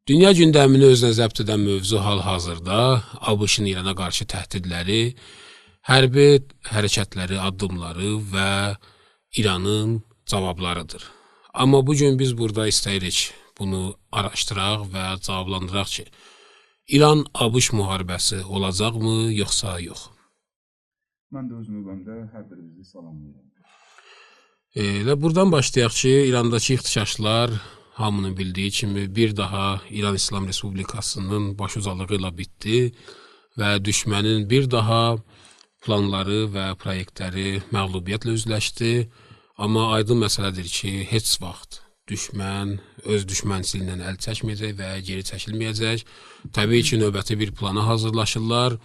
Dünya gündəmini özünə zəbt edən mövzu hal-hazırda ABŞ-ın İrana qarşı təhdidləri, hərbi hərəkətləri, addımları və İranın cavablarıdır. Amma bugün biz burada istəyirik bunu araşdıraq və cavablandıraq ki, İran-ABŞ müharibəsi olacaqmı, yoxsa yox? Mən də öz növbəmdə hər birinizi salamlayıram. Elə buradan başlayaq ki, İrandakı ixtişaşlar hamının bildiyi kimi bir daha İran İslam Respublikasının baş ucalığı ilə bitdi və düşmənin bir daha planları və proyektləri məğlubiyyətlə üzləşdi. Amma aydın məsələdir ki, heç vaxt düşmən öz düşmənçiliyindən əl çəkməyəcək və geri çəkilməyəcək. Təbii ki, növbəti bir plana hazırlaşırlar.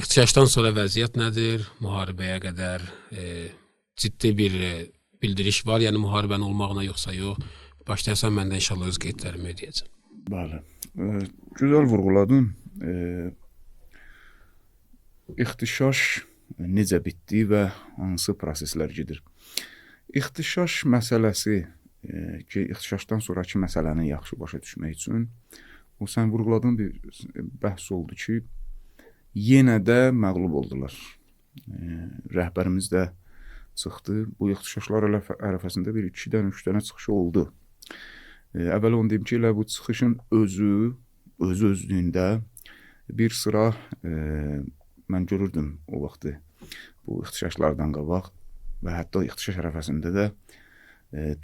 İxtişaşdan sonra vəziyyət nədir? Müharibəyə qədər ciddi bir bildiriş var, yəni müharibənin olmağına yoxsa yox. Başlayasan mən də inşallah öz qeydlərimi ödəyəcəm. Bəli. Gözəl vurğuladın. İxtişaş necə bitdi və hansı proseslər gedir? İxtişaş məsələsi ki, ixtişaşdan sonraki məsələni yaxşı başa düşmək üçün o sən vurğuladığın bir bəhs oldu ki, yenə də məğlub oldular. Rəhbərimiz də çıxdı. Bu ixtişaşlar ərəfəsində bir 2-dən 3 dənə çıxışı oldu. Əvvəl onu deyim ki, elə bu çıxışın özlüyündə bir sıra mən görürdüm o vaxtı bu ixtişaşlardan qabaq və hətta ixtişaş ərəfəsində də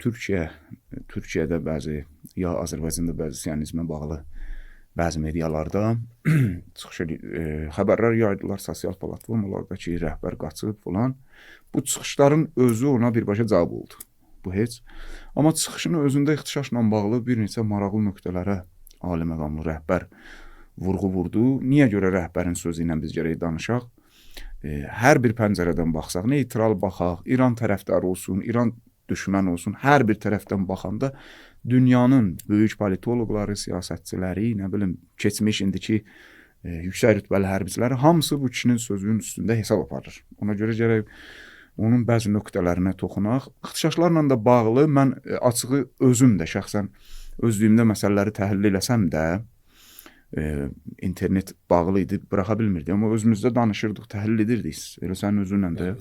Türkiyədə bəzi, ya Azərbaycanda bəzi siyonizmə bağlı bəzi medialarda xəbərlər yaydılar sosial platformalarda ki, rəhbər qaçıb falan. Bu çıxışların özü ona birbaşa cavab oldu. Bu heç. Amma çıxışın özündə ixtişaşla bağlı bir neçə maraqlı nöqtələrə ali məqamlı rəhbər vurğu vurdu. Niyə görə rəhbərin sözü ilə biz gərək danışaq? Hər bir pəncərədən baxsaq, neytral baxaq, İran tərəfdarı olsun, İran düşmən olsun, hər bir tərəfdən baxanda dünyanın böyük politoloqları, siyasətçiləri, nə bilim, keçmiş indiki yüksək rütbəli hərbiçiləri hamısı bu kişinin sözünün üstündə hesab aparır. Ona görə gərək onun bəzi nöqtələrinə toxunaq. İxtişaşlarla da bağlı mən açığı özüm də şəxsən özlüyümdə məsələləri təhlil eləsəm də internet bağlı idi, buraxa bilmirdi. Amma özümüzdə danışırdıq, təhlil edirdik. Elə sənin özünlə də.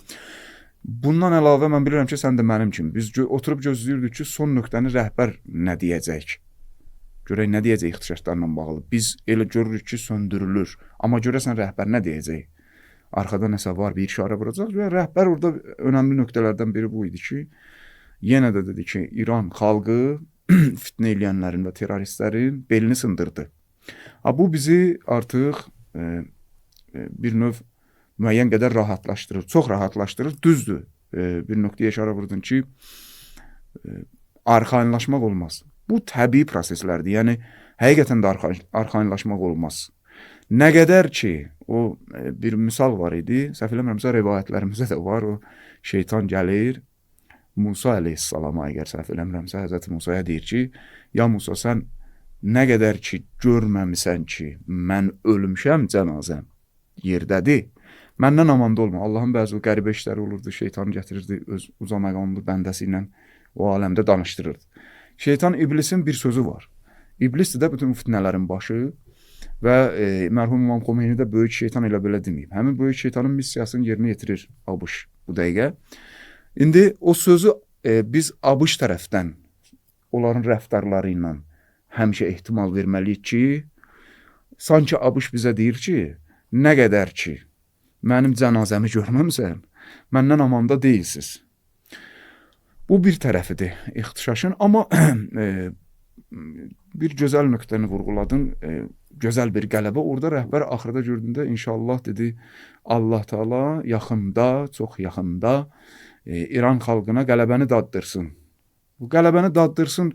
Bundan əlavə mən bilirəm ki, sən də mənim kimi. Biz oturub gözləyirdik ki, son nöqtəni rəhbər nə deyəcək? Görək nə deyəcək ixtişaşlarla bağlı? Biz elə görürük ki, söndürülür. Amma görəsən rəhbər nə deyəcək? Arxada nəsə var, bir işarə vuracaq və rəhbər orada önəmli nöqtələrdən biri bu idi ki, yenə də dedi ki, İran xalqı fitnə eləyənlərin və terroristlərin belini sındırdı. Bu bizi artıq bir növ müəyyən qədər rahatlaşdırır, çox rahatlaşdırır. Düzdür, bir nöqtəyə işarə vurdun ki, arxayınlaşmaq olmaz. Bu təbii proseslərdir, yəni həqiqətən də arxayınlaşmaq olmaz. Nə qədər ki, o bir misal var idi, səhv eləmirəmsə rivayətlərimizdə də var, o şeytan gəlir, Musa əleyhissalama, əgər səhv eləmirəmsə, Həzrəti Musaya deyir ki, ya Musa, sən nə qədər ki, görməmisən ki, mən ölmüşəm, cənazəm yerdədir, məndən amanda olma. Allahın bəzi qəribə işləri olurdu, şeytanı gətirirdi, öz uca məqamlı bəndəsi ilə o aləmdə danışdırırdı. Şeytan, iblisin bir sözü var. İblisdir də bütün fitnələrin başı və mərhum İmam Xomeyni də böyük şeytan elə belə deməyib. Həmin böyük şeytanın missiyasını yerinə yetirir ABŞ bu dəqiqə. İndi o sözü biz ABŞ tərəfdən onların rəftarları ilə həmişə ehtimal verməliyik ki, sanki ABŞ bizə deyir ki, nə qədər ki, mənim cənazəmi görməmsən, məndən amanda deyilsiz. Bu bir tərəfidir ixtişaşın, amma bir gözəl nöqtəni vurğuladın, gözəl bir qələbə. Orada rəhbər axırda gördüyündə inşallah dedi, Allah Teala yaxında, çox yaxında İran xalqına qələbəni daddırsın. Bu qələbəni daddırsın,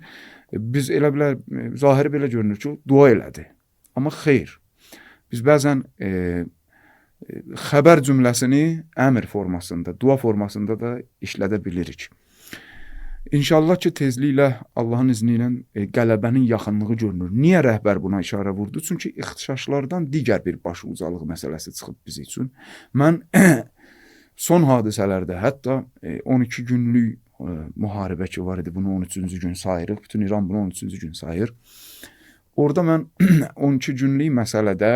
biz elə bilər, zahiri belə görünür ki, dua elədi. Amma xeyr, biz bəzən xəbər cümləsini əmr formasında, dua formasında da işlədə bilirik. İnşallah ki, tezliklə Allahın izni ilə qələbənin yaxınlığı görünür. Niyə rəhbər buna işarə vurdu? Çünki ixtişaşlardan digər bir baş ucalıq məsələsi çıxıb biz üçün. Mən son hadisələrdə, hətta 12 günlük müharibə ki var idi, bunu 13-cü gün sayırıq. Bütün İran bunu 13-cü gün sayır. orada mən 12 günlük məsələdə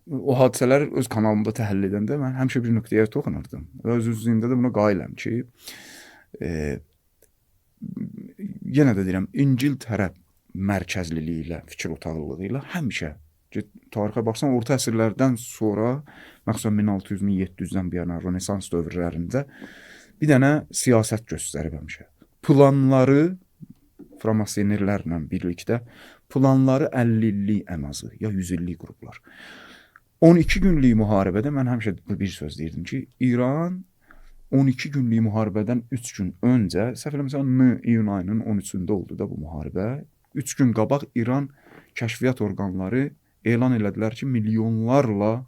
o hadisələri öz kanalımda təhlil edəndə mən həmişə bir nöqtəyə toxunurdum. Və öz-özlüyümdə də buna qailəm ki, yenə də deyirəm, İngiltərə mərkəzliliyi ilə, fikir otaqlılığı ilə həmişə tarixə baxsan, orta əsrlərdən sonra, məxsusən 1600-1700-dən bir yana Rönesans dövrlərində bir dənə siyasət göstərib həmişə. Planları Framasenerlərlə birlikdə planları 50 illik ən azı, ya 100 illik qruplar. 12 günlük müharibədə mən həmişə bir söz deyirdim ki, İran 12 günlük müharibədən 3 gün öncə, səhv eləmirəmsə, iyun ayının 13-də oldu da bu müharibə. 3 gün qabaq İran kəşfiyyat orqanları elan elədilər ki, milyonlarla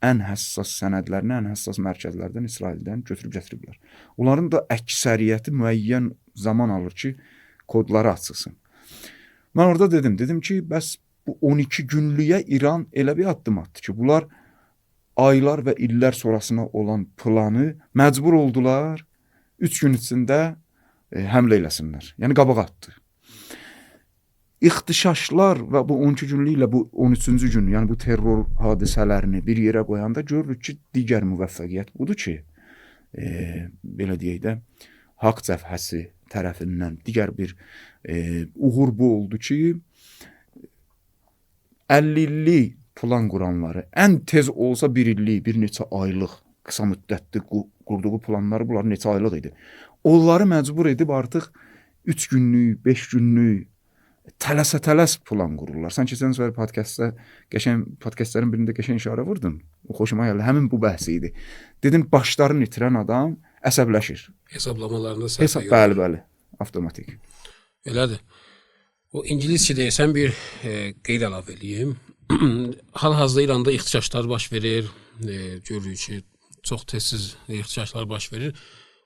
ən həssas sənədlərini, ən həssas mərkəzlərdən İsraildən götürüb gətiriblər. Onların da əksəriyyəti müəyyən zaman alır ki, kodları açılsın. Mən orada dedim ki, bəs bu 12 günlüyə İran elə bir addım atdı ki, bunlar aylar və illər sonrasına olan planı məcbur oldular 3 gün içində həmlə eləsinlər. Yəni qabaq atdı. İxtişaşlar və bu 12 günlük ilə bu 13-cü gün, yəni bu terror hadisələrini bir yerə qoyanda görürük ki, digər müvəffəqiyyət budur ki, belə deyək də, haqq cəbhəsi tərəfindən digər bir uğur bu oldu ki, 50 illik plan quranları, ən tez olsa bir illik, bir neçə aylıq, qısa müddətli qurduğu planları, bunlar neçə aylıq idi. Onları məcbur edib artıq 3 günlük, 5 günlük, tələs plan qururlar. Sən keçən səfər podkastlərin birində qəşəng işarə vurdun. O xoşuma gəldi. Həmin bu bəhs idi. Dedim, başlarını itirən adam əsəbləşir. Hesablamalarında səhv yox. Bəli, avtomatik. Elədir. O ingiliscə deyəsən bir qeyd əlavə eləyim. Hal-hazırda İranda ixtişaşlar baş verir. Görürük ki, çox tez ixtişaşlar baş verir.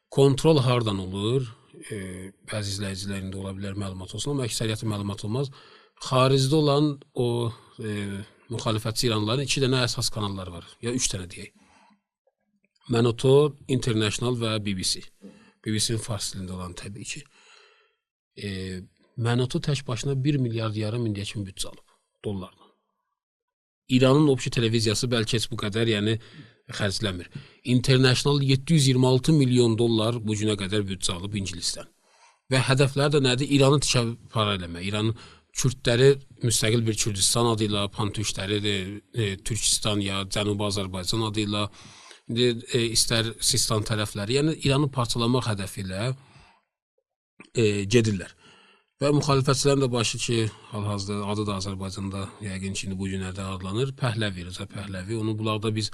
Kontrol hardan olur? Bəzi izləyicilərində ola bilər məlumat olsun, amma əksəriyyəti məlumat olmaz. Xaricdə olan o müxalifətçi İranlıların 2 dənə əsas kanalları var, ya 3 dənə deyək. Manoto, International və BBC. BBC-nin fars dilində olan təbii ki. Manoto tək başına 1 milyard yarım indiyə kimi büdcə alıb, dollarla. İranın obşi televiziyası bəlkə heç bu qədər, yəni xərcləmir. International 726 milyon dollar bu günə qədər büdcə alıb İngilisdən. Və hədəfləri də nədir? İranı tikə-para eləmək. İranın Kürdləri müstəqil bir Kürdistan adı ilə, Pantüşləri Türkistan ya Cənubi Azərbaycan adı ilə, istər Sistan tərəfləri, yəni İranı parçalamaq hədəfi ilə gedirlər. Və müxalifətçilərin də başı ki, hal-hazırda adı da Azərbaycanda yəqin ki, bu günlərdə adlanır. Pəhləvi, Rıza Pəhləvi. Onu bunlarda biz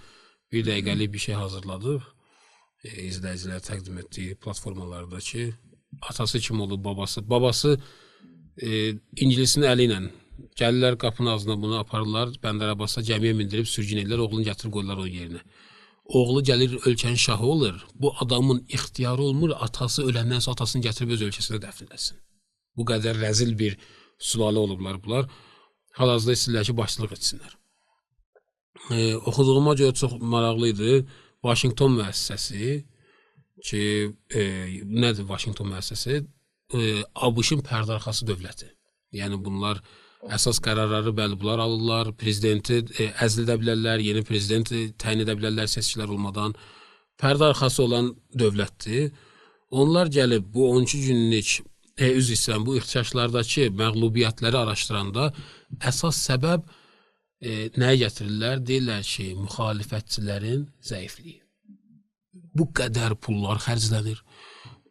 bir dəqiqəlik bir şey hazırladıq. İzləyicilərə təqdim etdiyi platformalarda ki, atası kim olub, babası. Babası İngilisin əli ilə gəlirlər qapının ağzına bunu aparırlar. Bəndər Abbas'a gəmiyə mindirib sürgün edirlər. Oğlunu gətirib qoyurlar onun yerinə. Oğlu gəlir ölkənin şahı olur. Bu adamın ixtiyarı olmur. Atası öləndən sonra atasını gətirib öz ölkəsində dəfn eləsin. Bu qədər rəzil bir sülalə olublar bunlar. Hal-hazırda istəyirlər ki, başçılıq etsinlər. Oxuduğuma görə çox maraqlı idi. Washington müəssisəsi ki, nədir Washington müəssisəsi? ABŞ-ın pərdəarxası dövləti. Yəni bunlar əsas qərarları bəli bunlar alırlar. Prezidenti əzl edə bilərlər, yeni prezidenti təyin edə bilərlər seçkilər olmadan. Pərdəarxası olan dövlətdir. Onlar gəlib bu 12 günlük üzr istəyirəm, bu ixtişaşlardakı məğlubiyyətləri araşdıranda əsas səbəb nəyə gətirirlər? Deyirlər ki, müxalifətçilərin zəifliyi. Bu qədər pullar xərclənir.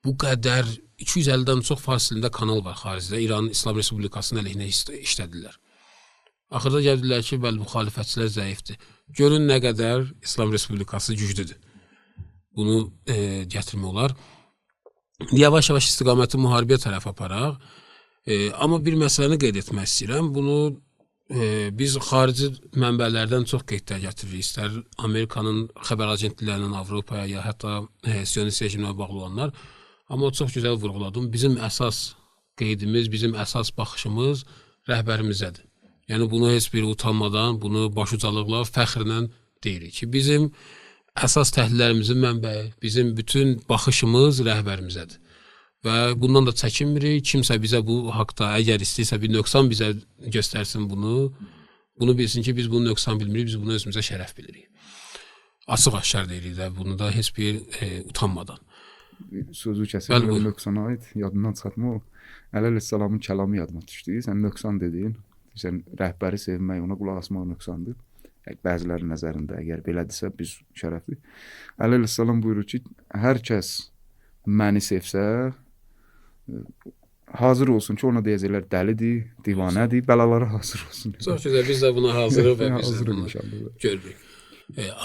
Bu qədər 250-dən çox fars dilində kanal var xaricdə. İran İslam Respublikasının əleyhinə işlədirlər. Axırda gəldirlər ki, bəli, müxalifətçilər zəifdir. Görün nə qədər İslam Respublikası güclüdür. Bunu gətirmək olar. Yavaş-yavaş istiqaməti müharibəyə tərəf aparaq. Amma bir məsələni qeyd etmək istəyirəm. Bunu biz xarici mənbələrdən çox qeydlər gətiririk. İstər Amerikanın xəbər agentliklərindən Avropaya, ya hətta Siyonist rejimlə bağlı olanlar. Amma o çox gözəl vurğuladım. Bizim əsas qeydimiz, bizim əsas baxışımız rəhbərimizdədir. Yəni bunu heç bir utanmadan, bunu başucalıqla, fəxrlə deyirik ki, bizim əsas təhlillərimizin mənbəyi, bizim bütün baxışımız rəhbərimizdədir. və bundan da çəkinmirik. Kimsə bizə bu haqda əgər istəyirsə bir nöqsan bizə göstərsin bunu bilsin ki, biz bunu nöqsan bilmirik, biz bunu özümüzə şərəf bilirik. Açıq aşkar deyirik də, bunu da heç bir utanmadan. Sözü kəsir, nöqsana aid yadından çıxartma o. Əleyhissalamın kəlamı yadıma düşdü. Sən nöqsan dediyin, sən rəhbəri sevmək, ona qulaq asmaq nöqsandır. Bəzilərin nəzərində əgər belədirsə biz şərəfli. Əleyhissalam buyurur ki, hər kəs məni sevsə, hazır olsun ki, ona deyəcəklər dəlidir, divanədir, bəlalara hazır olsun. Çox gözəl, biz də buna hazırıq və biz də bunu görürük.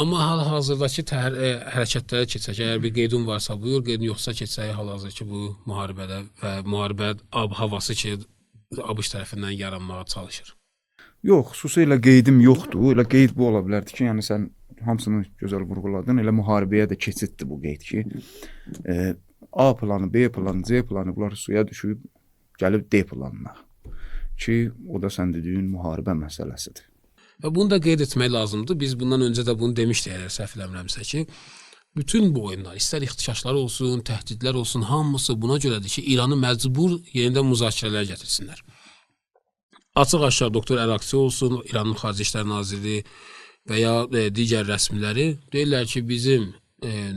Amma hal-hazırdakı hərəkətlərə keçək. Əgər bir qeydin varsa buyur, qeydin yoxsa keçək hal-hazırdakı bu müharibədə və müharibə ab-havası ki, ABŞ tərəfindən yaranmağa çalışır. Yox, xüsusilə qeydim yoxdur. Elə qeyd bu ola bilərdi ki, yəni sən hamısını gözəl vurğuladın. Elə müharibəyə də keçiddir bu qeyd ki, A planı, B planı, C planı bunlar suya düşüb gəlib D planına ki, o da sən dediyin müharibə məsələsidir. Və bunu da qeyd etmək lazımdır. Biz bundan öncə də bunu demişdik, əgər səhv eləmirəmsə ki, bütün bu oyunlar, istər ixtişaşlar olsun, təhdidlər olsun, hamısı buna görədir ki, İranı məcbur yenidən müzakirələr gətirsinlər. Açıq aşkar doktor Əraksi olsun, İranın Xarici İşlər Naziri və ya digər rəsmiləri deyirlər ki, bizim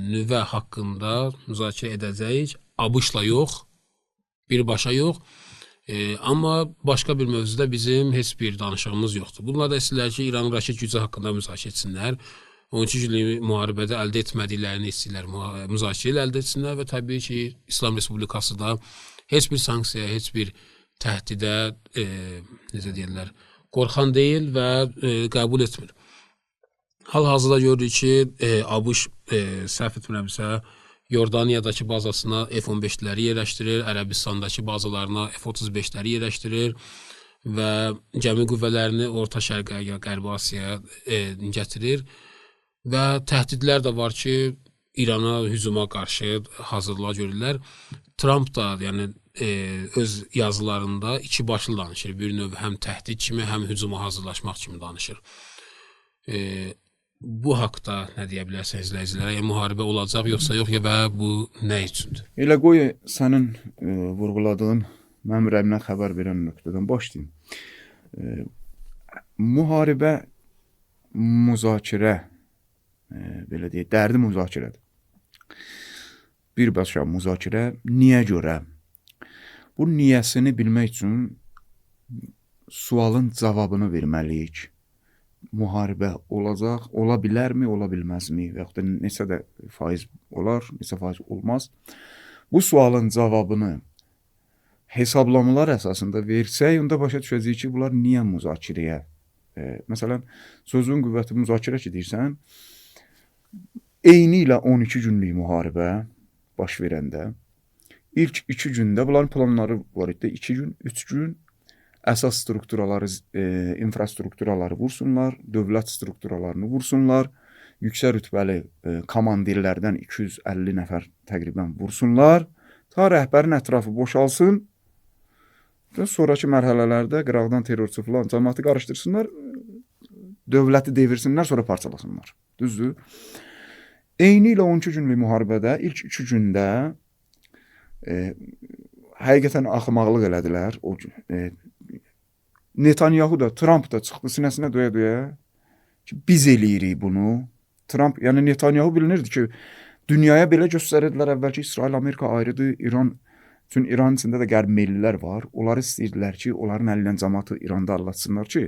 nüvə haqqında müzakirə edəcəyik, ABŞ-la yox, birbaşa yox, amma başqa bir mövzuda bizim heç bir danışığımız yoxdur. Bunlar da istəyirlər ki, İranın raket gücü haqqında müzakirə etsinlər, 13 illik müharibədə əldə etmədiklərini istəyirlər, müzakirə ilə əldə etsinlər və təbii ki, İslam Respublikası da heç bir sanksiya, heç bir təhdidə, necə deyirlər, qorxan deyil və qəbul etmir. Hal-hazırda görürük ki, ABŞ səhv etmirəmsə, Yordaniyadakı bazasına F-15'ləri yerləşdirir, Ərəbistandakı bazalarına F-35'ləri yerləşdirir və gəmi qüvvələrini Orta Şərqə, Qərbi Asiyaya gətirir və təhdidlər də var ki, İrana hücuma qarşı hazırlığa görürlər. Trump da yəni öz yazılarında iki başlı danışır. Bir növ həm təhdid kimi, həm hücuma hazırlaşmaq kimi danışır. Bu haqda nə deyə bilərsiniz izləyicilərə? Müharibə olacaq yoxsa yox və bu nə üçündür? Elə qoy sənin vurğuladığın mənim ürəyimdən xəbər verən nöqtədən başlayayım. Müharibə müzakirə, belə deyək, dərdi müzakirədir. Birbaşa müzakirə niyə görə? Bu niyəsini bilmək üçün sualın cavabını verməliyik. Müharibə olacaq, ola bilərmi, ola bilməzmi və yaxud da neçə də faiz olar, neçə faiz olmaz. Bu sualın cavabını hesablamalar əsasında versək, onda başa düşəcəyik ki, bunlar niyə müzakirəyə? Məsələn, sözün qüvvəti müzakirə ki, deyirsən, eyni ilə 12 günlük müharibə baş verəndə, ilk 2 gündə bunların planları var idi, 2 gün, 3 gün, əsas strukturaları, infrastrukturaları vursunlar, dövlət strukturalarını vursunlar, yüksək rütbəli komandirlərdən 250 nəfər təqribən vursunlar, ta rəhbərin ətrafı boşalsın və sonraki mərhələlərdə qıraqdan terrorçu falan cəmaatı qarışdırsınlar, dövləti devirsinlər, sonra parçalasınlar. Düzdür? Eyni ilə 12 günlük müharibədə ilk 2 gündə həqiqətən axmaqlıq elədilər. Netanyahu da, Trump da çıxdı sinəsinə döyə-döyə ki, biz eləyirik bunu. Trump, yəni Netanyahu bilinirdi ki, dünyaya belə göstərirdilər əvvəlki İsrail, Amerika ayrıdır, İran, çünki İranın içində də qərb meylilər var. Onları istəyirdilər ki, onların əlindən cəmaatı İranda anlatsınlar ki,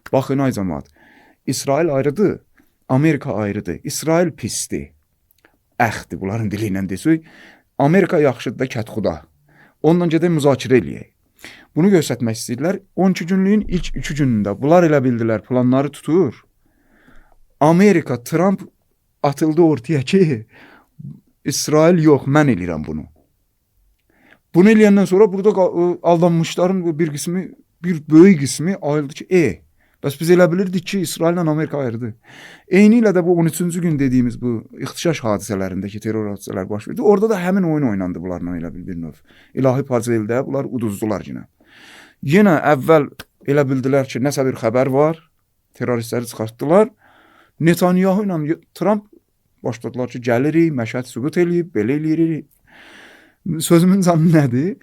baxın ay cəmaat, İsrail ayrıdır, Amerika ayrıdır, İsrail pisdir, əxdir, bunların dili ilə desək, Amerika yaxşıdır da kətxuda. Ondan gedək müzakirə eləyək. Bunu göstərmək istəyirlər. 12 günlüyün ilk 2 günündə bunlar elə bildilər, planları tutur. Amerika, Trump atıldı ortaya ki, İsrail yox, mən eləyirəm bunu. Bunu eləyəndən sonra burada aldanmışların bir qismi, bir böyük qismi ayıldı ki, bəs biz elə bilirdik ki, İsrail ilə Amerika ayrıdır. Eyni ilə də bu 13-cü gün dediyimiz bu ixtişaş hadisələrindəki terror hadisələr baş verdi. Orada da həmin oyun oynandı bunlarla elə bir növ. İlahi Pazeldə bunlar uduzdular yenə. Yenə əvvəl elə bildilər ki, nəsə bir xəbər var, terroristləri çıxartdılar. Netanyahu ilə Trump başladılar ki, gəlirik, məşhəd sübut eləyib, belə eləyirik. Sözümün canı nədir?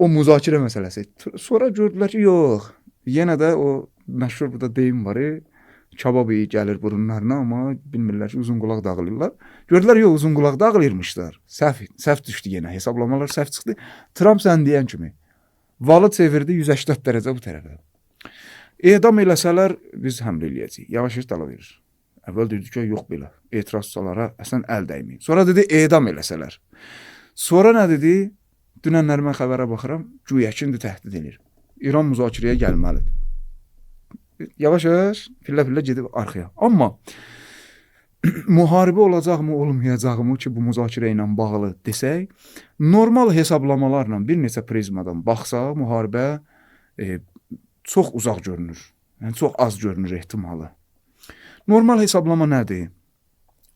O müzakirə məsələsi. Sonra gördülər ki, yox. Yenə də o məşhur burada deyim var. Kabab iyi gəlir burunlarına, amma bilmirlər ki, uzun qulaq dağılırlar. Gördülər, yox, uzun qulaq dağılırmışlar. Səhv düşdü yenə. Hesablamalar səhv çıxdı. Trump sən deyən kimi valı çevirdi 180 dərəcə bu tərəfə. Edam eləsələr biz həml eləyəcəyik. Yavaş-yavaş dala verir. Əvvəl dedi ki, yox belə. Etirazçılara əslən əl dəyməyib. Sonra dedi edam eləsələr. Sonra nə dedi? Dünənlər mən xəbərə baxıram, güya ki, indi təhdid edir. İran müzakirəyə gəlməlidir. Yavaş-yavaş, pillə-pillə gedib arxaya. Amma müharibə olacaqmı, olmayacaqmı ki, bu müzakirə ilə bağlı desək, normal hesablamalarla bir neçə prizmadan baxsaq, müharibə çox uzaq görünür. Yəni, çox az görünür ehtimalı. Normal hesablama nədir?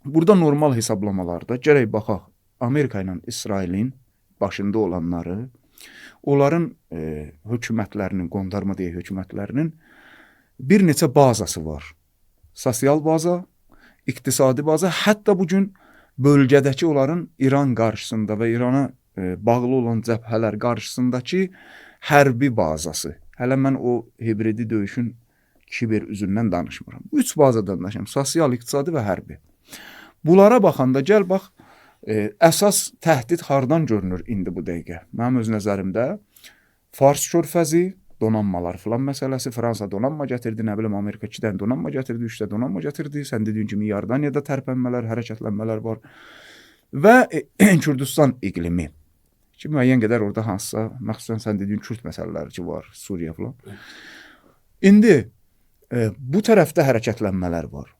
Burada normal hesablamalarda gərək baxaq Amerika ilə İsrailin başında olanları, onların hökumətlərinin, qondarma deyək hökumətlərinin bir neçə bazası var. Sosial baza, iqtisadi baza, hətta bugün bölgədəki onların İran qarşısında və İrana bağlı olan cəbhələr qarşısındakı hərbi bazası. Hələ mən o hibridi döyüşün kiber üzündən danışmıram. 3 bazadan danışıram. Sosial, iqtisadi və hərbi. Bunlara baxanda gəl bax, əsas təhdid hardan görünür indi bu dəqiqə? Mənim öz nəzərimdə Fars körfəzi, donanmalar filan məsələsi, Fransa donanma gətirdi, nə bilim Amerika 2 dənə donanma gətirdi, 3 də donanma gətirdi. Sən dediyin kimi Yardaniyada tərpənmələr, hərəkətlənmələr var. Və Kürdistan iqlimi. Ki, müəyyən qədər orada hansısa, məxsusən sən dediyin Kürd məsələləri ki var, Suriya filan. İndi bu tərəfdə hərəkətlənmələr var.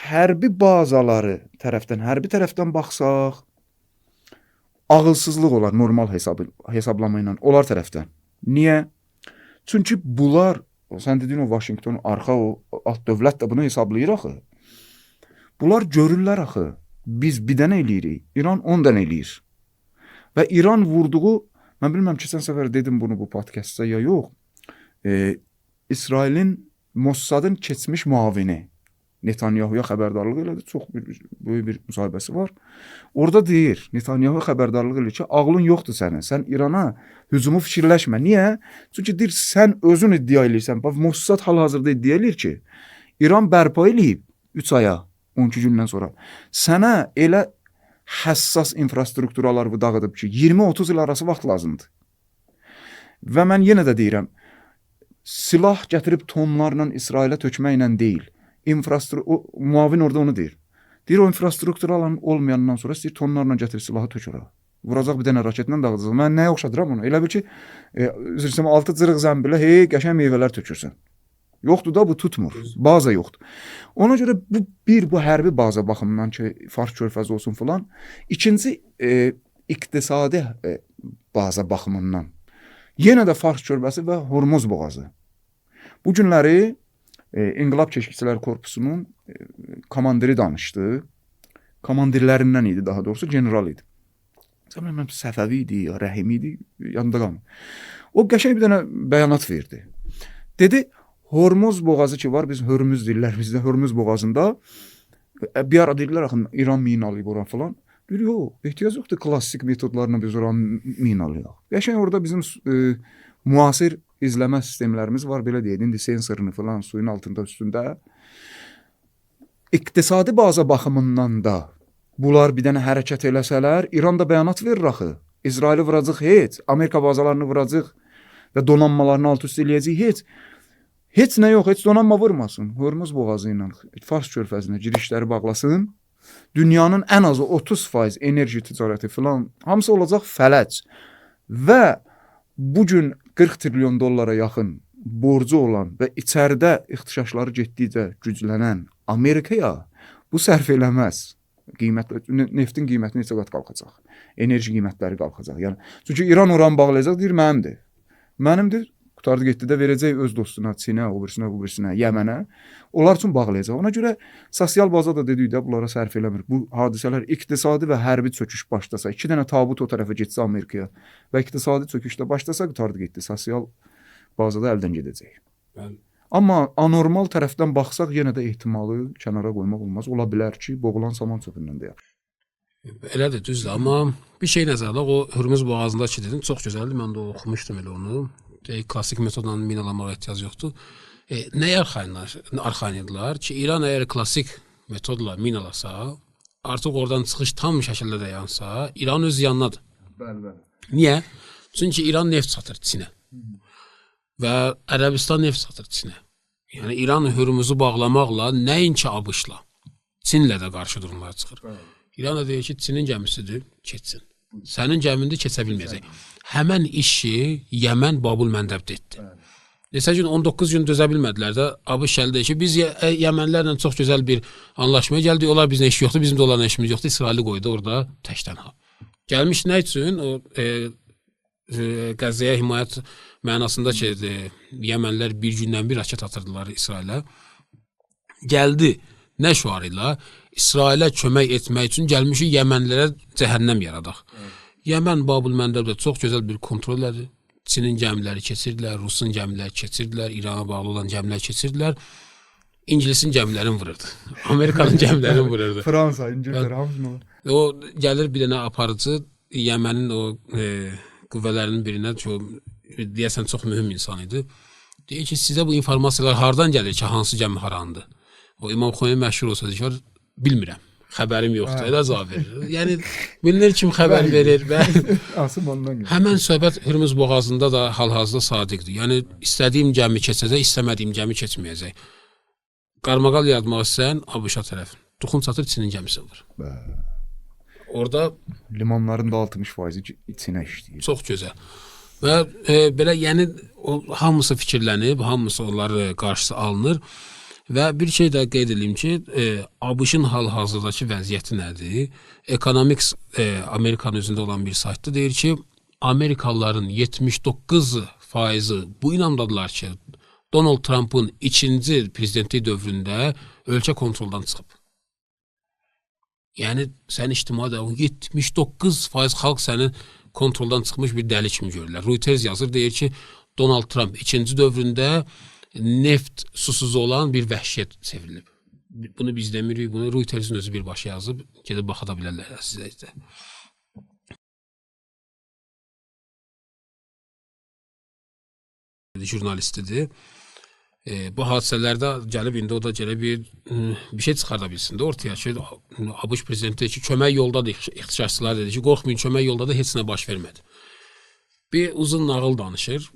Hərbi bazaları hərbi tərəfdən baxsaq, ağılsızlıq olar normal hesablama ilə onlar tərəfdən. Niyə? Çünki bunlar, sən dediyin o Washington, arxa o alt dövlət də bunu hesablayır axı. Bunlar görürlər axı. Biz bir dənə eləyirik, İran 10 dənə eləyir. Və İran vurduğu, mən bilməm keçən səfər dedim bunu bu podkastda ya yox, İsrailin Mossadın keçmiş müavini Netanyahuya xəbərdarlıq elədi. Çox böyük bir müsahibəsi var. Orada deyir, Netanyahu xəbərdarlıq eləyir ki, ağlın yoxdur sənin. Sən İrana hücumu fikirləşmə. Niyə? Çünki deyir, sən özün iddia eləyirsən. Mossad hal-hazırda iddia eləyir ki, İran bərpa eləyib 3 aya, 12 gündən sonra. Sənə elə həssas infrastrukturalar dağıdıb ki, 20-30 il arası vaxt lazımdır. Və mən yenə də deyirəm, silah gətirib tonlarla İsrailə tökməklə deyil. Muavin orada onu deyir. Deyir, o infrastrukturaların olmayandan sonra istəyir tonlarla gətirir silahı tökür. Vuracaq bir dənə raketlə dağıdacaq. Mən nəyə oxşadıram onu? Elə bil ki, üzrsən, 6 cırıq zəmbilə qəşəng meyvələr tökürsən. Yoxdur da, bu tutmur. Baza yoxdur. Ona görə bu hərbi baza baxımından ki, Fars körfəzi olsun filan. İkinci, iqtisadi baza baxımından. Yenə də Fars körfəzi və Hormuz boğazı. Bu günləri İnqilab Keşikçilər Korpusunun komandiri danışdı. Komandirlərindən idi, daha doğrusu general idi. Mən Səfəvi idi, ya Rəhimi idi, yanında qalmır. O qəşəng bir dənə bəyanat verdi. Dedi, Hormuz boğazı ki var, biz Hörmüz deyirlər bizdə, Hörmüz boğazında bir ara deyirlər, axın, İran minalayıb oran falan. Deyir, yox, ehtiyac yoxdur klassik metodlarla biz oran minalayaq. Qəşəng orada bizim müasir izləmə sistemlərimiz var, belə deyək, indi sensorunu falan suyun altında üstündə. İqtisadi baza baxımından da bunlar bir dənə hərəkət eləsələr, İran da bəyanat verir axı. İsraili vuracaq heç, Amerika bazalarını vuracaq və donanmalarını alt üst eləyəcək heç. Heç nə yox, heç donanma vurmasın. Hörmüz boğazı ilə Fars körfəzinə girişləri bağlasın. Dünyanın ən azı 30% enerji ticarəti falan hamısı olacaq fələc. Və bugün 40 trilyon dollara yaxın borcu olan və içəridə ixtişaşları getdikcə güclənən Amerikaya bu sərf eləməz. Neftin qiyməti neçə qat qalxacaq. Enerji qiymətləri qalxacaq. Yəni, çünki İran oranı bağlayacaq, deyir, mənimdir. Mənimdir, qutardı getdi də verəcək öz dostuna, Çinə, o birisinə, Yəmənə. Onlar üçün bağlayacaq. Ona görə sosial baza da dedik də, bunlara sərf eləmir. Bu hadisələr iqtisadi və hərbi çöküş başlasa, 2 dənə tabut o tərəfə getsə Amerikaya və iqtisadi çöküşdə başlasa, qutardı getdi. Sosial bazada əldən gedəcək. Amma anormal tərəfdən baxsaq, yenə də ehtimalı kənara qoymaq olmaz. Ola bilər ki, boğulan saman çöpündən də yaxşı. Elədir, düzdür. Amma bir şey nəzərdə alaq, o Hürmüz boğazındakı dedim, çox gözəldir. Mən də oxumuşdum elə onu. Klassik metodla minalamağa ehtiyac yoxdur. Nəyə arxayındılar ki, İran əgər klassik metodla minalasa, artıq oradan çıxış tam şəkildə də yansa, İran öz yanındadır. Bəli. Niyə? Çünki İran neft satır Çinə. Və Ərəbistan neft satır Çinə. Yəni İran Hürmüzü bağlamaqla nəinki ABŞ-la, Çinlə də qarşı durumlar çıxır. İran da deyir ki, Çinin gəmisidir, keçsin. Sənin gəmində keçə bilməyəcək. Həmən işi Yəmən Babul Məndəbdə etdi. Desək gün 19 gün dözə bilmədilər də, ABŞ gəldi ki, biz Yəmənlərlə çox gözəl bir anlaşmaya gəldik, onlar bizlə iş yoxdur, bizim də onlarla işimiz yoxdur, İsraili qoydu orada tək-tənha. Gəlmiş nə üçün? O Qəzzəyə himayət mənasında ki, Yəmənlər bir gündən bir raket atırdılar İsrailə. Gəldi, nə şüarı ilə? İsrailə kömək etmək üçün gəlmişik Yəmənlərə cəhənnəm yaradaq. Yəmən Babul Məndəbdə çox gözəl bir kontrol elədi. Çinin gəmiləri keçirdilər, Rusun gəmiləri keçirdilər, İrana bağlı olan gəmilər keçirdilər. İngilisin gəmilərini vururdu. Amerikanın gəmilərini vururdu. Fransa, İngiltərə, hamısını. O gəlir bir dənə aparıcı Yəmənin o qüvvələrinin birinə, deyəsən çox mühüm insan idi. Deyir ki, sizə bu informasiyalar hardan gəlir ki, hansı gəmi harandır? O İmam Xomeini məşhur olsa deyir, bilmirəm, xəbərim yoxdur, elə cavab verir. Yəni, bilinir kim xəbər verir və həmən söhbət Hürmüz boğazında da hal-hazırda sadiqdir. Yəni, istədiyim gəmi keçəcək, istəmədiyim gəmi keçməyəcək. Qarmaqal yaratmaq istəyən ABŞ tərəf. Duxun çatır, Çinin gəmisi var. Orada limanların da 60% içinə işləyir. Çox gözəl. Və belə, yəni, hamısı fikirlənib, hamısı onları qarşısı alınır. Və bir şey də qeyd edeyim ki, ABŞ-ın hal-hazırdakı vəziyyəti nədir? Economics Amerikanın özündə olan bir saytda deyir ki, Amerikalıların 79% bu inandadılar ki, Donald Trump'ın ikinci prezidentlik dövründə ölkə kontroldan çıxıb. Yəni, sən ictimada 79% xalq səni kontroldan çıxmış bir dəli kimi görürlər. Reuters yazır, deyir ki, Donald Trump ikinci dövründə neft susuz olan bir vəhşiyyət çevrilib. Bunu biz demirik, bunu Reuters'in özü birbaşa yazıb, gedib baxa da bilərlər sizə isə. Jurnalistidir. Bu hadisələrdə gəlib indi o da gəlib bir şey çıxarda bilsin də ortaya ki, ABŞ prezidenti ki, kömək yoldadır, ixtişaşçılar dedi ki, qorxmayın, kömək yoldadır, heç nə baş vermədi. Bir uzun nağıl danışır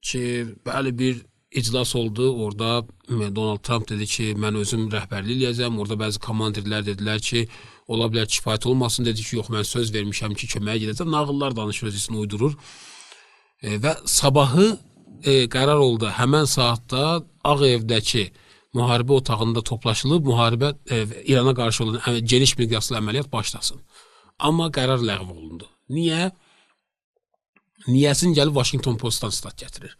ki, bəli bir iclas oldu, orada Donald Trump dedi ki, mən özüm rəhbərlik eləyəcəm, orada bəzi komandirlər dedilər ki, ola bilər kifayət olmasın, dedi ki, yox, mən söz vermişəm ki, köməyə gedəcəm, nağıllar danışır, özünü uydurur və sabahı qərar oldu, həmən saatda Ağ Evdəki müharibə otağında toplaşılıb, müharibə İrana qarşı olan geniş miqyaslı əməliyyat başlasın. Amma qərar ləğv olundu. Niyə? Niyəsin gəlib Washington Postdan stat gətirir.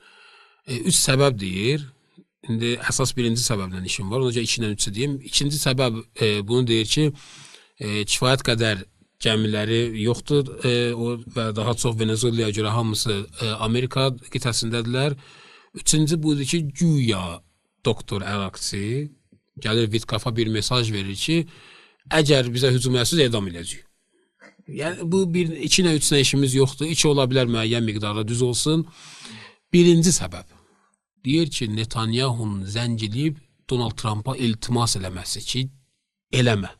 3 səbəb deyir. İndi əsas birinci səbəblə işim var. Ona görə 2-dən 3-ü deyim. İkinci səbəb bunu deyir ki, kifayət qədər gəmiləri yoxdur və daha çox Venezuelaya görə hamısı Amerika qitəsindədirlər. Üçüncü budur ki, güya doktor Ərakçı gəlir Vitkafa bir mesaj verir ki, əgər bizə hücum etsiniz, edam edəcəyik. Yəni, bu 2-lə 3-lə işimiz yoxdur. 2 ola bilər müəyyən miqdarda düz olsun. Birinci səbəb deyir ki, Netanyahunun zəng edib Donald Trump'a iltimas eləməsi ki, eləmə.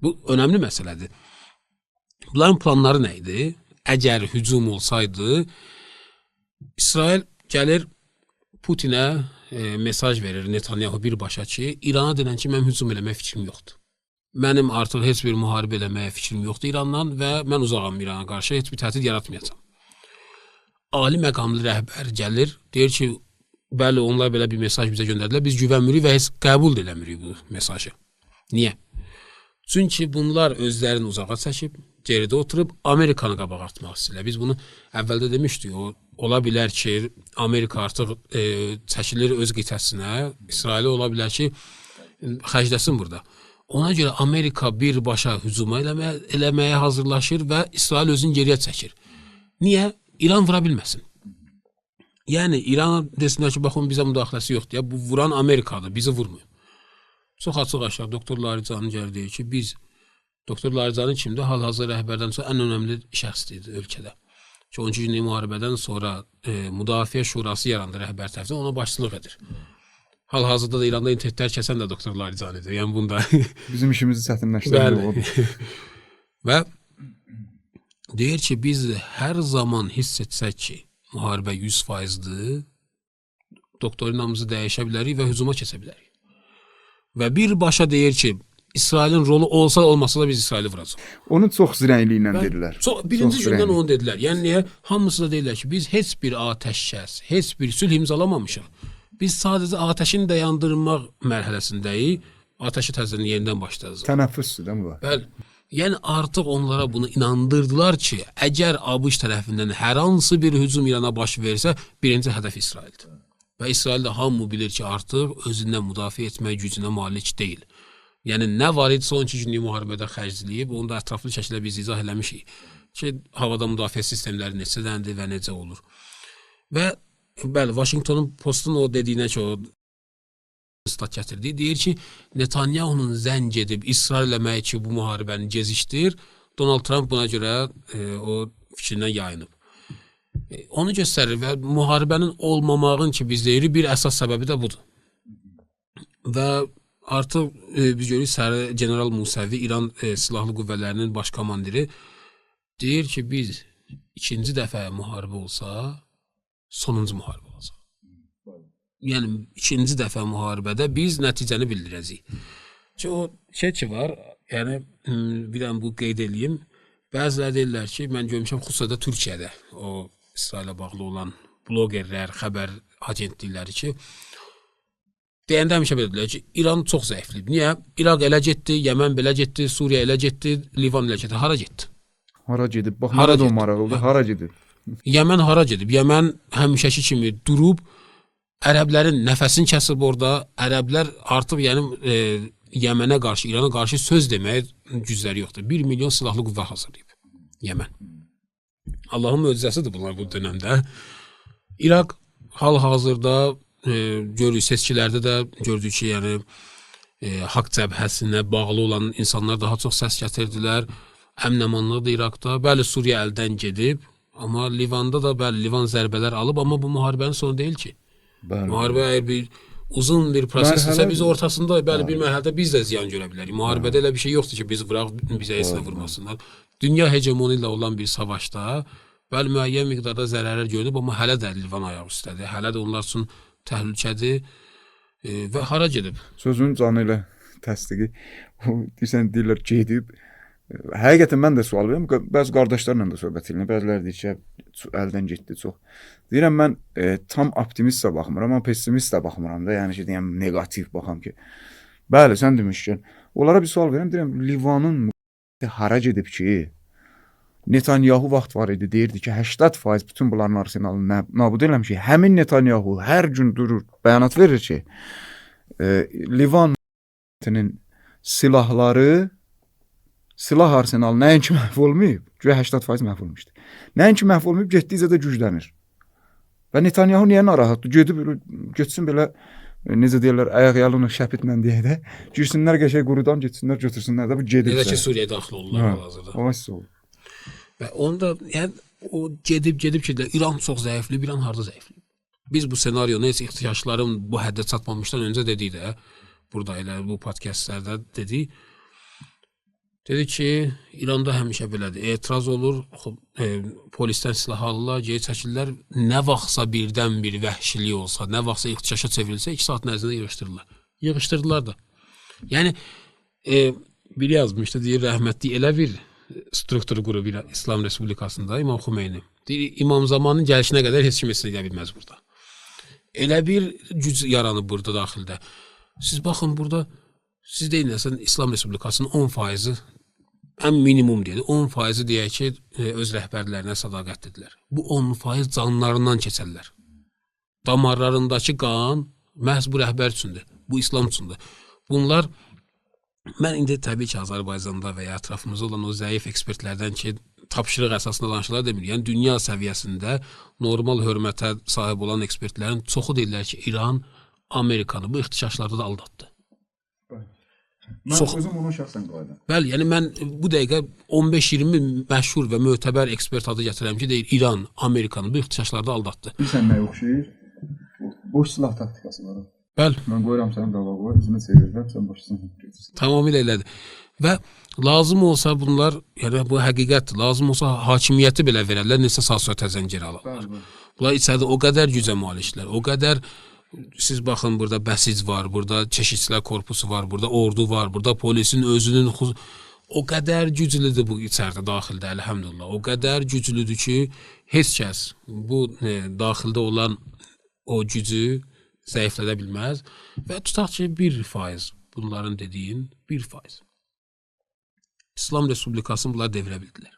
Bu önəmli məsələdir. Bunların planları nə idi? Əgər hücum olsaydı, İsrail gəlir Putinə mesaj verir Netanyahu birbaşa ki, İrana denən ki, mən hücum eləmək fikrim yoxdur. Mənim artıq heç bir müharibə eləməyə fikrim yoxdur İrandan və mən uzağam İrana qarşı, heç bir təhdid yaratmayacam. Ali məqamlı rəhbər gəlir, deyir ki, bəli, onlar belə bir mesaj bizə göndərdilər, biz güvənmirik və heç qəbul da eləmirik bu mesajı. Niyə? Çünki bunlar özlərini uzağa çəkib, geridə oturub Amerikanı qabağa atmaq istəyirlər. Biz bunu əvvəldə demişdik, ola bilər ki, Amerika artıq çəkilir öz qitəsinə, İsraili ola bilər ki, xərcləsin burada. Ona görə Amerika birbaşa hücuma eləməyə hazırlaşır və İsrail özünü geriyə çəkir. Niyə? İran vura bilməsin. Yəni, İrana desinlər ki, baxın, bizə müdaxiləsi yoxdur. Bu vuran Amerikadır, bizi vurmuyor. Çox açıq aşağı doktor Laricanı gəlir deyir ki, biz Doktor Larizani kimdir? Hal-hazırda rəhbərdən sonra ən önəmli şəxsdir ölkədə. 12-cü günlük müharibədən sonra Müdafiə Şurası yarandı rəhbər tərəfindən, ona başçılıq edir. Hal-hazırda da İranda internetlər kəsən də Doktor Larizanidir. Yəni bunda bizim işimizi çətinləşdirən odur. Və deyir ki, biz hər zaman hiss etsək ki, müharibə 100%-dir, doktrinamızı dəyişə bilərik və hücuma keçə bilərik. Və birbaşa deyir ki, İsrailin rolu olsa olmasa da biz İsraili vuracaq. Onu çox zirəngliklə dedilər. Birinci gündən onu dedilər. Yəni niyə? Hamısı da deyirlər ki, biz heç bir atəşkəs, heç bir sülh imzalamamışıq. Biz sadəcə atəşin dayandırmaq mərhələsindəyik. Atəşi təzədən yenidən başlayacağıq. Tənəffüsdür, değil mi bu? Bəli. Yəni artıq onlara bunu inandırdılar ki, əgər ABŞ tərəfindən hər hansı bir hücum İrana baş versə, birinci hədəf İsraildir. Və İsrail də hamı bilir ki, artıq özündən müdafiə etmək gücünə malik deyil. Yəni nə var idi son 2 günlük müharibədə xərcləyib, onu da ətraflı şəkildə biz izah eləmişik ki, havada müdafiə sistemləri neçə dəndir və necə olur. Və bəli, Washingtonun Postun o dediyinə ki, o stat gətirdi, deyir ki, Netanyahunun zəng edib israr eləmək ki, bu müharibəni gecikdir, Donald Trump buna görə o fikrindən yayınıb. Onu göstərir və müharibənin olmamağın ki, biz deyirik, bir əsas səbəbi də budur. Və artıq biz görürük, Sərə General Musəvi, İran Silahlı Qüvvələrinin baş komandiri deyir ki, biz ikinci dəfə müharibə olsa, sonuncu müharibə olacaq. Yəni, ikinci dəfə müharibədə biz nəticəni bildirəcəyik. Ki, o şey ki var, yəni, bir an bu qeyd edeyim, bəziləri deyirlər ki, mən görmüşəm, xüsusilə Türkiyədə, o İsrailə bağlı olan blogerlər, xəbər agentlikləri ki, deyəndə həmişə belə deyirlər ki, İran çox zəifliyib. Niyə? İraq elə getdi, Yəmən belə getdi, Suriya elə getdi, Livan elə getdi. Hara getdi? Hara gedib? Bax, hara da maraqlıdır. Hara gedib? Yəmən hara gedib? Yəmən həmişəki kimi durub, ərəblərin nəfəsini kəsib orada. Ərəblər artıq yəni Yəmənə qarşı, İrana qarşı söz deməyə gücləri yoxdur. 1 milyon silahlı qüvvə hazırlayıb Yəmən. Allahın möcüzəsidir bunlar bu dönəmdə. İraq hal-hazırda görürük, seçkilərdə də gördük ki, yəni haqq cəbhəsinə bağlı olan insanlar daha çox səs gətirdilər. Əmin-əmanlıqdır İraqda. Bəli, Suriya əldən gedib, amma Livanda da bəli, Livan zərbələr alıb, amma bu müharibənin sonu deyil ki. Bəli. Müharibə əgər bir uzun bir prosesdirsə, biz ortasında bəli bir mərhələdə biz də ziyan görə bilərik. Müharibədə elə bir şey yoxdur ki, biz vuraq, bizə heç nə vurmasınlar. Dünya hegemoni ilə olan bir savaşda bəli müəyyən miqdarda zərərlər görünüb, amma hələ də Livan ayaq üstədir. Hələ də onlar üçün təhlükədir və hara gedib? Sözün canı ilə təsdiqi. Deyirsən, deyirlər gedib. Həqiqətən mən də sual verirəm. Bəzi qardaşlarla da söhbət edirəm. Bəziləri deyir ki, əldən getdi çox. Deyirəm, mən tam optimist də baxmıram, amma pessimist də baxmıram da. Yəni ki, deyəm, negativ baxam ki. Bəli, sən demişkən. Onlara bir sual verirəm. Deyirəm, Livanın hara gedib ki, Netanyahu vaxt var idi, deyirdi ki, 80% bütün bunların arsenalını nabud eləmiş ki, həmin Netanyahu hər gün durur, bəyanat verir ki, Livanın silahları, silah arsenalı nəinki məhv olmayıb, güya 80% məhv olmuşdu. Nəinki məhv olmayıb, getdikcə də güclənir. Və Netanyahu niyə narahatdır? Getsin belə, necə deyirlər, ayaq yalını şəpitlə deyək də, girsinlər qəşəng qurudan, getsinlər, götürsünlər də, bu gedibsə. Necə ki, Suriyaya daxil olurlar hazırda. O hissə olur. Və onu da, yəni, o gedib ki, İran çox zəifliyib, İran harada zəifliyib? Biz bu senaryonu heç ixtişaşların bu həddə çatmamışdan öncə dedik də, burada elə bu podkastlərdə dedik. Dedi ki, İranda həmişə belədir. Etiraz olur, polisdən silah alırlar, geri çəkirlər. Nə vaxtsa birdən bir vəhşilik olsa, nə vaxtsa ixtişaşa çevrilsə, 2 saat ərzində yığışdırırlar. Yığışdırdılar da. Yəni, biri yazmışdı, deyir, rəhmətli elə bir struktur qurub İslam Respublikasında İmam Xümeyni. Deyir, İmam zamanın gəlişinə qədər heç kim heç nə edə bilməz burada. Elə bir güc yaranıb burada daxildə. Siz baxın burada, siz deyin, İslam Respublikasının 10%-i ən minimum deyək, 10%-i deyək ki, öz rəhbərlərinə sədaqətlidirlər. Bu 10% canlarından keçərlər. Damarlarındakı qan məhz bu rəhbər üçündür, bu İslam üçündür. Bunlar, mən indi təbii ki, Azərbaycanda və ya ətrafımızda olan o zəif ekspertlərdən ki, tapşırıq əsasında danışırlar demir. Yəni, dünya səviyyəsində normal hörmətə sahib olan ekspertlərin çoxu deyirlər ki, İran Amerikanı bu ixtişaşlarda da aldatdı. Mən Çox- özüm ona şəxsən qayıdım. Bəli, yəni mən bu dəqiqə 15-20 məşhur və mötəbər ekspert adı gətirəm ki, deyir İran Amerikanı bu ixtişaşlarda aldatdı. Bilirsən nəyə oxşayır? Boş silah taktikası var. Bəli, Mən qoyuram sənin qabağa, üzümə çevirirəm, sən başçısını getirsən. tamamilə elədir. Və lazım olsa bunlar, yəni bu həqiqətdir. Lazım olsa hakimiyyəti belə verərlər, neçə saat sonra təzən geri alırlar. Bunlar içəridə o qədər gücə maliklər, o qədər siz baxın burada bəsic var, burada keşikçilər korpusu var, burada ordu var, burada polisin özünün o qədər güclüdür bu içəridə daxildə elhamdülillah. O qədər güclüdür ki, heç kəs bu daxildə olan o gücü zəiflədə bilməz və tutaq ki 1% bunların dediyin 1%. İslam Respublikasını bunlar devirə bildilər.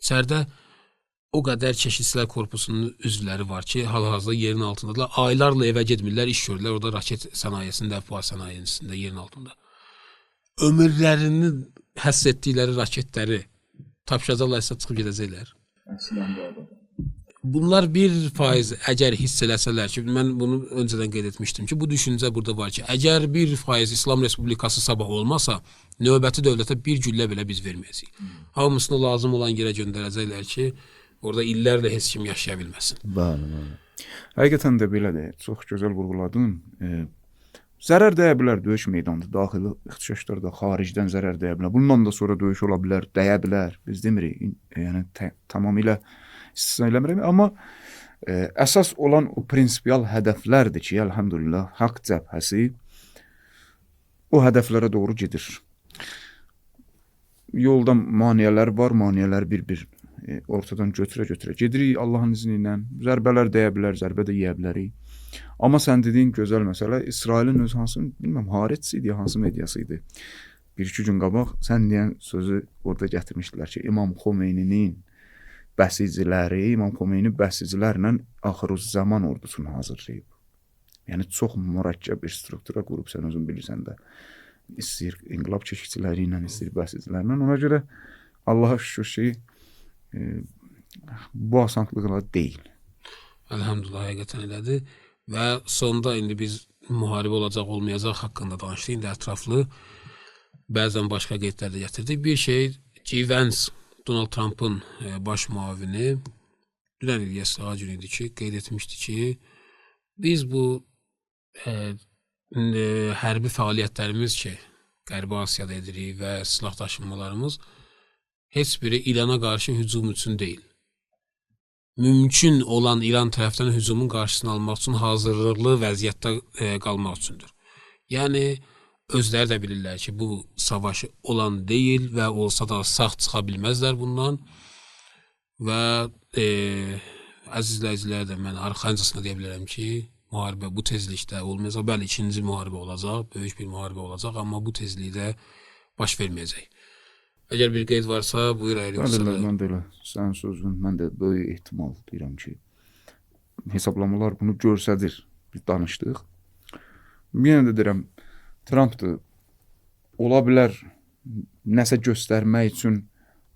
İçəridə o qədər keşikçilər korpusunun üzvləri var ki, hal-hazırda yerin altındadılar. Aylarla evə getmirlər, iş görürlər orada raket sənayesində, PUA sənayesində, yerin altında. Ömürlərini həss etdikləri raketləri tapşıracaqlarsa çıxıb gedəcəklər. Əslən bu arada. Bunlar 1% əgər hiss eləsələr ki, mən bunu öncədən qeyd etmişdim ki, bu düşüncə burada var ki, əgər 1% İslam Respublikası sabah olmasa, növbəti dövlətə bir güllə belə biz verməyəcəyik. Hamısını lazım olan yerə göndərəcəklər ki, orada illərlə heç kim yaşaya bilməsin. Bəli, bəli. Həqiqətən də belədir. Çox gözəl vurğuladın. Zərər dəyə bilər döyüş meydanında, daxili ixtişaşlarda, xaricdən zərər dəyə bilər. Bundan da sonra döyüş ola bilər, dəyə bilər. Biz demirik, yəni tamamilə istisna eləmirəm, amma əsas olan o prinsipial hədəflərdir ki, elhamdülillah, haqq cəbhəsi o hədəflərə doğru gedir. Yolda maneələr var, maneələr bir-bir ortadan götürə-götürə gedirik Allahın izni ilə. Zərbələr dəyə bilər, zərbə də yeyə bilərik. Amma sən dediyin gözəl məsələ, İsrailin öz hansı, bilməm, Haaretz idi, hansı mediası idi. Bir-iki gün qabaq sən deyən sözü orada gətirmişdilər ki, İmam Xomeyninin bəsiciləri, İmam Xomeyni bəsicilərlə axırüzzəman ordusunu hazırlayıb. Yəni çox mürəkkəb bir struktura qurub, sən özün bilirsən də. İstəyir inqilab keşikçiləri ilə, istəyir bəsicilərlə. Ona görə Allaha şükür ki, bu asanlıqla deyil. Elhamdülillah, həqiqətən elədir. Və sonda indi biz müharibə olacaq, olmayacaq haqqında danışdıq. İndi ətraflı bəzən başqa qeydlər də gətirdik. Bir şey, Vance, Donald Trump'ın baş müavini dünən il ya sağa gün idi ki, qeyd etmişdi ki, biz bu hərbi fəaliyyətlərimiz ki, Qərbi Asiyada edirik və silah daşınmalarımız heç biri İrana qarşı hücum üçün deyil. Mümkün olan İran tərəfdən hücumun qarşısını almaq üçün hazırlıqlı vəziyyətdə qalmaq üçündür. Yəni, özləri də bilirlər ki, bu savaşı olan deyil və olsa da sağ çıxa bilməzlər bundan və əzizləyicilər də mən arxancasına deyə bilərəm ki, müharibə bu tezlikdə olmayacaq. Bəli, ikinci müharibə olacaq, böyük bir müharibə olacaq, amma bu tezlikdə baş verməyəcək. Əgər bir qeyd varsa, buyur əgər yoxsa da. Mən də elə, sənin sözün, mən də böyük ehtimal deyirəm ki, hesablamalar bunu görsədir, biz danışdıq. Yenə də deyirəm, Trump'dır, ola bilər nəsə göstərmək üçün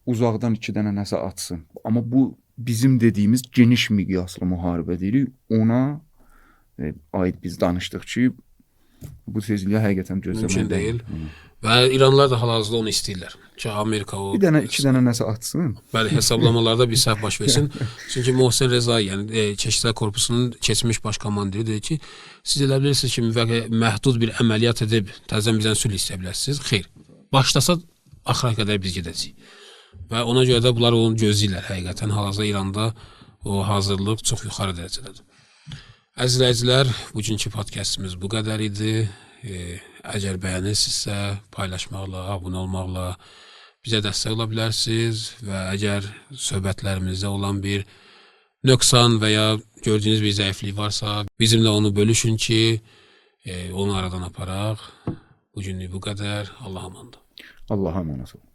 uzaqdan 2 dənə nəsə atsın. Amma bu bizim dediyimiz geniş miqyaslı müharibə deyirik. Ona aid biz danışdıq ki, bu tezliyə həqiqətən gözləmək Mümkün deyil. Və İranlılar da hal-hazırda onu istəyirlər ki, Amerika o... 2 dənə nəsə atsın. Bəli, hesablamalarda bir səhv baş versin. Çünki Mohsen Rezai, yəni Keşikçilər Korpusunun keçmiş baş komandiri dedi ki, siz elə bilirsiniz ki, məhdud bir əməliyyat edib təzən bizdən sülh istəyə bilərsiniz. Xeyr, başlasa axıra qədər biz gedəcəyik. Və ona görə də bunlar onu gözləyirlər həqiqətən. Hal-hazırda İranda o hazırlıq çox yuxarı dərəcədədir. Əzizləyicilər, bugünkü podkastımız bu qədər idi. Əgər bəyənirsinizsə, paylaşmaqla, abunə olmaqla bizə dəstək ola bilərsiniz və əgər söhbətlərimizdə olan bir nöqsan və ya gördüyünüz bir zəiflik varsa, bizimlə onu bölüşün ki, onu aradan aparaq. Bugünlük bu qədər. Allah'a əmanət. Allah'a əmanət olun.